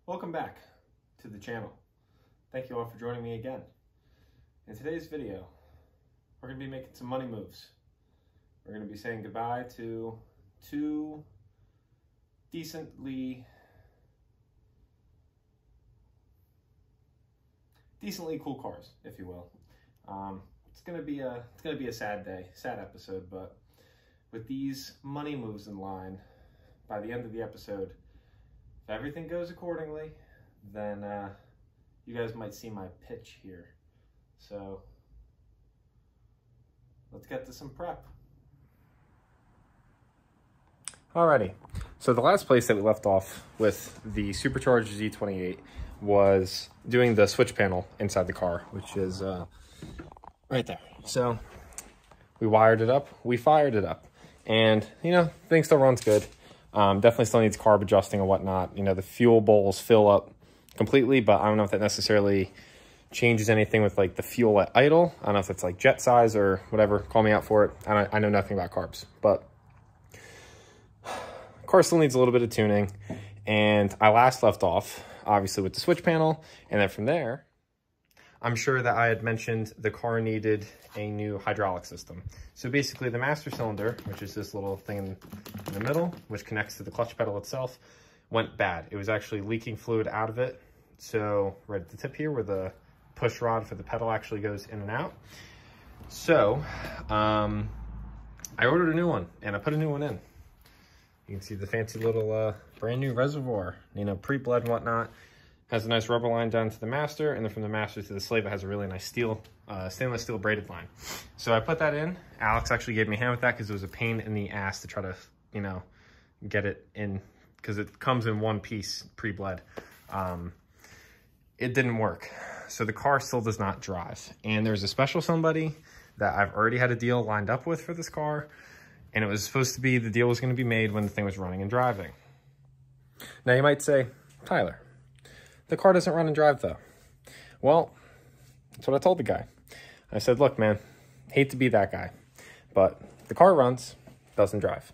Welcome back to the channel. Thank you all for joining me again. In today's video, we're going to be making some money moves. We're going to be saying goodbye to two decently cool cars, if you will. It's gonna be a sad day, sad episode, but with these money moves in line, by the end of the episode, if everything goes accordingly, then you guys might see my pitch here. So let's get to some prep. Alrighty, so the last place that we left off with the supercharged Z28 was doing the switch panel inside the car, which is right there. So we wired it up, we fired it up, and you know, thing still runs good. Definitely still needs carb adjusting and whatnot. You know, the fuel bowls fill up completely, but I don't know if that necessarily changes anything with like the fuel at idle. I don't know if it's like jet size or whatever, call me out for it. I know nothing about carbs, but car still needs a little bit of tuning. And I last left off obviously with the switch panel, and then from there I'm sure that I had mentioned the car needed a new hydraulic system. So basically the master cylinder, which is this little thing in the middle, which connects to the clutch pedal itself, went bad. It was actually leaking fluid out of it. So right at the tip here where the push rod for the pedal actually goes in and out. So I ordered a new one and I put a new one in. You can see the fancy little brand new reservoir, you know, pre-bled and whatnot. Has a nice rubber line down to the master, and then from the master to the slave, it has a really nice stainless steel braided line. So I put that in. Alex actually gave me a hand with that because it was a pain in the ass to try to, you know, get it in, because it comes in one piece pre-bled. It didn't work. So the car still does not drive. And there's a special somebody that I've already had a deal lined up with for this car. And it was supposed to be, the deal was going to be made when the thing was running and driving. Now you might say, Tyler, the car doesn't run and drive though. Well, that's what I told the guy. I said, look, man, hate to be that guy, but the car runs, doesn't drive.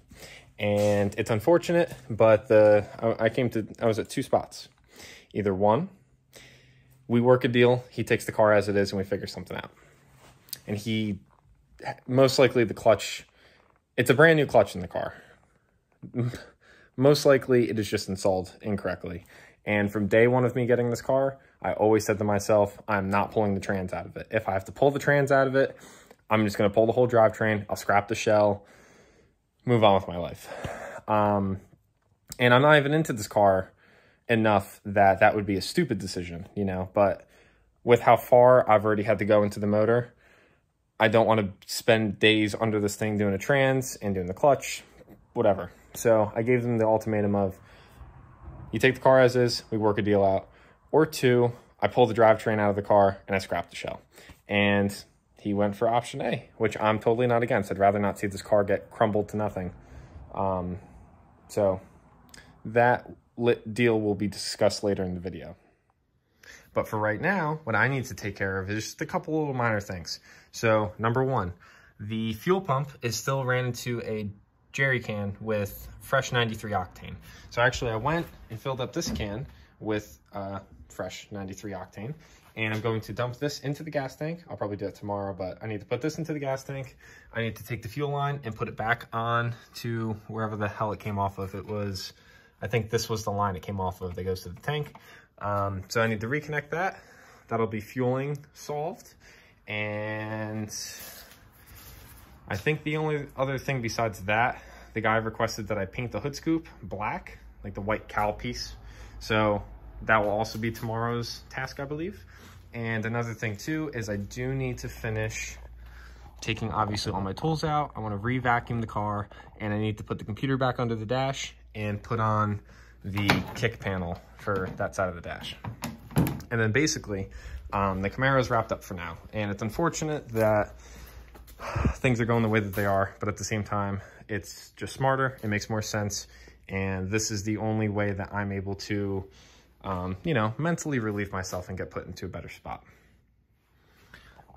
And it's unfortunate, but I was at two spots. Either one, we work a deal, he takes the car as it is and we figure something out. And he, most likely the clutch, it's a brand new clutch in the car. Most likely it is just installed incorrectly. And from day one of me getting this car, I always said to myself, I'm not pulling the trans out of it. If I have to pull the trans out of it, I'm just going to pull the whole drivetrain. I'll scrap the shell, move on with my life. And I'm not even into this car enough that that would be a stupid decision, you know. But with how far I've already had to go into the motor, I don't want to spend days under this thing doing a trans and doing the clutch, whatever. So I gave them the ultimatum of, you take the car as is, we work a deal out, or two, I pull the drivetrain out of the car and I scrap the shell. And he went for option A, which I'm totally not against. I'd rather not see this car get crumbled to nothing. So that deal will be discussed later in the video. But for right now, what I need to take care of is just a couple little minor things. So number one, the fuel pump is still ran into a jerry can with fresh 93 octane. So actually I went and filled up this can with fresh 93 octane, and I'm going to dump this into the gas tank. I'll probably do it tomorrow, but I need to put this into the gas tank. I need to take the fuel line and put it back on to wherever the hell it came off of. It was, I think this was the line it came off of that goes to the tank. So I need to reconnect that. That'll be fueling solved. And I think the only other thing besides that, the guy requested that I paint the hood scoop black, like the white cowl piece. So that will also be tomorrow's task, I believe. And another thing too, is I do need to finish taking obviously all my tools out. I want to re-vacuum the car, and I need to put the computer back under the dash and put on the kick panel for that side of the dash. And then basically, the Camaro is wrapped up for now. And it's unfortunate that things are going the way that they are, but at the same time, it's just smarter, it makes more sense, and this is the only way that I'm able to, you know, mentally relieve myself and get put into a better spot.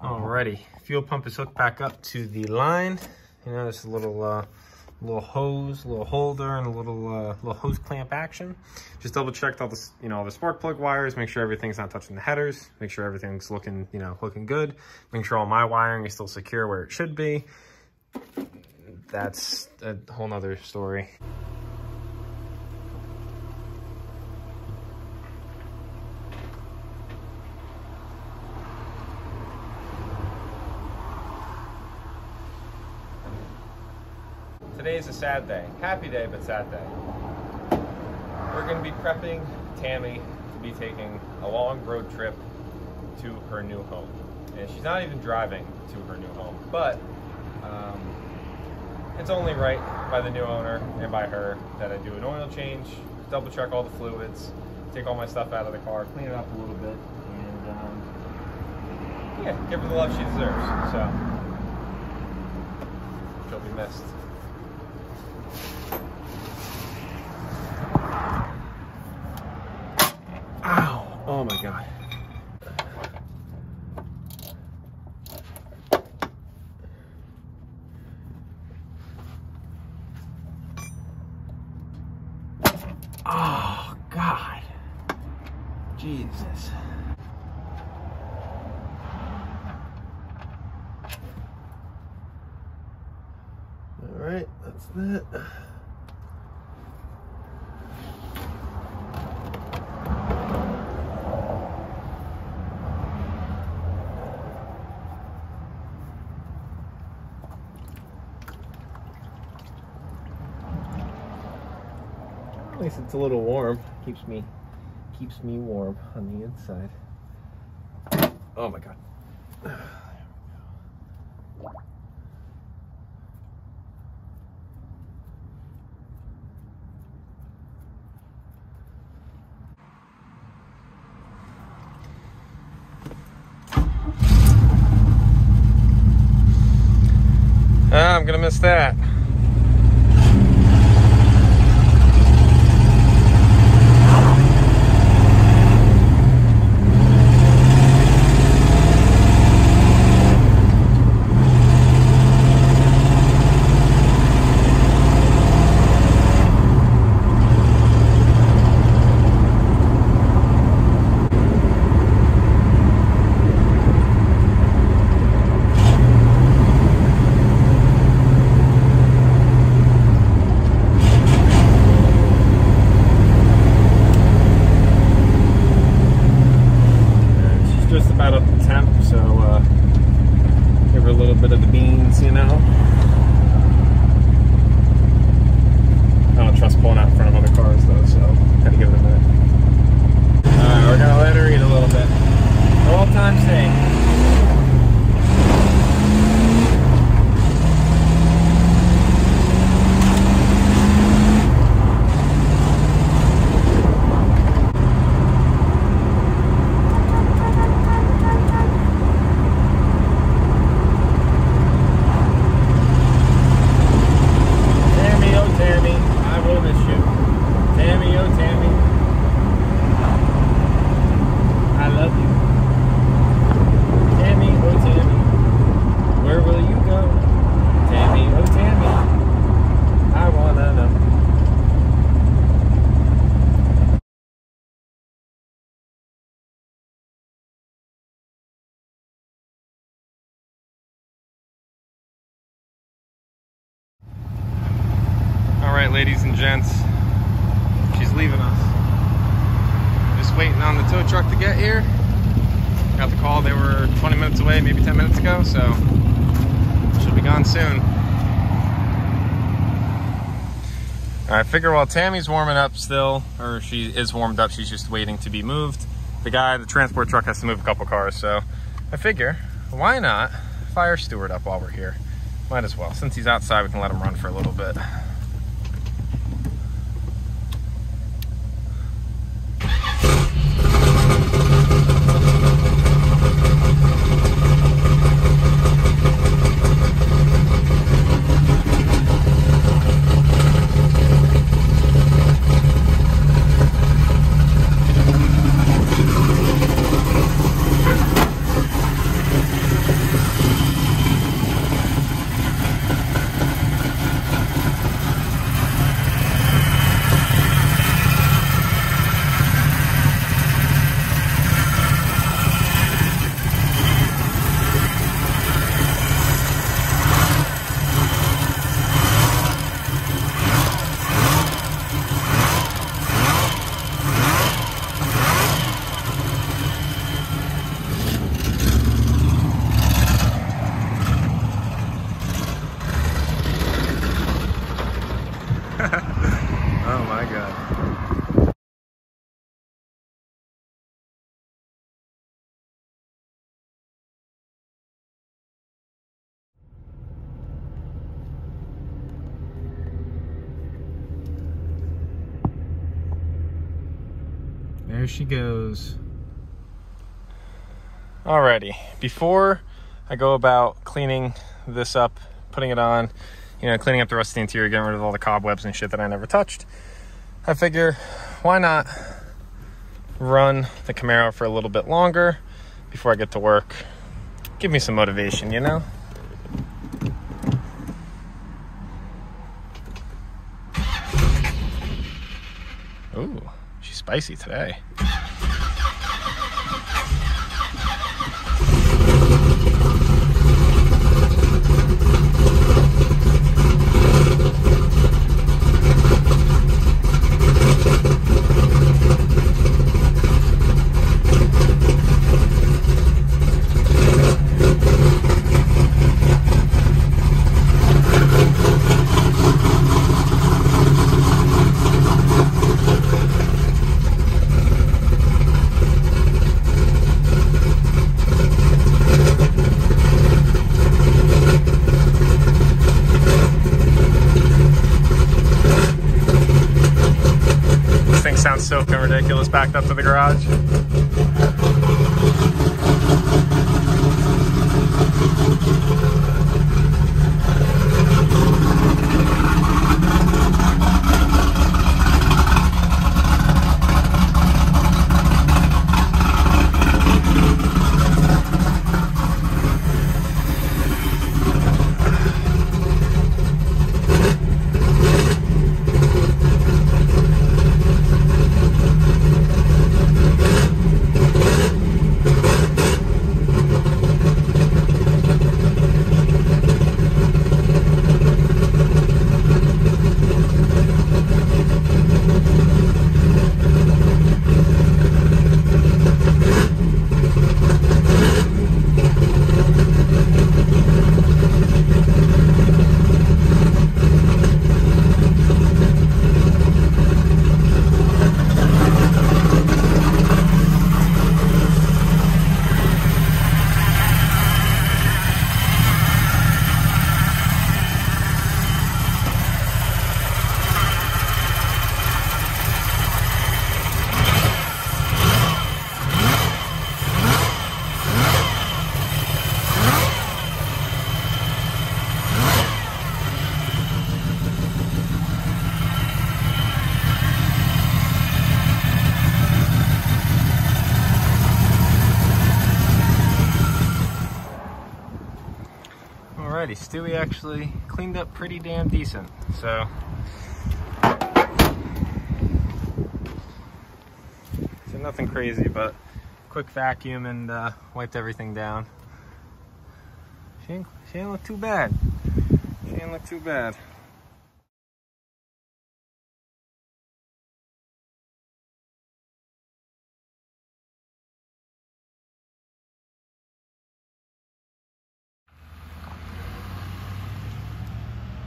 Alrighty, fuel pump is hooked back up to the line. You know, there's a little A little hose, a little holder, and a little hose clamp action. Just double checked all the, all the spark plug wires, make sure everything's not touching the headers, make sure everything's looking, looking good, make sure all my wiring is still secure where it should be. That's a whole nother story. Today is a sad day. Happy day, but sad day. We're going to be prepping Tammy to be taking a long road trip to her new home. And she's not even driving to her new home, but it's only right by the new owner and by her that I do an oil change, double check all the fluids, take all my stuff out of the car, clean it up a little bit, and yeah, give her the love she deserves. So, she'll be missed. Ow! Oh my God. Oh God. Jesus. All right, that's that. At least it's a little warm. Keeps me warm on the inside. Oh my God. I'm gonna miss that. Give her a little bit of the beans, I don't trust pulling out in front of other cars though, so gotta give it a minute. Alright, we're gonna let her eat a little bit. All time sake. Alright, ladies and gents, she's leaving us. Just waiting on the tow truck to get here. Got the call, they were 20 minutes away, maybe 10 minutes ago, so she'll be gone soon. I figure while Tammy's warming up still, or she is warmed up, she's just waiting to be moved. The transport truck has to move a couple cars, so I figure, why not fire Stuart up while we're here? Might as well. Since he's outside, we can let him run for a little bit. There she goes. Alrighty, before I go about cleaning this up, putting it on, cleaning up the rest of the interior, getting rid of all the cobwebs and shit that I never touched, I figure, why not run the Camaro for a little bit longer before I get to work? Give me some motivation, Ooh, she's spicy today. Sounds so fucking ridiculous backed up to the garage. Alrighty, Stewie actually cleaned up pretty damn decent, so nothing crazy, but quick vacuum and wiped everything down. She didn't look too bad. She didn't look too bad.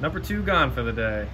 Number 2 gone for the day.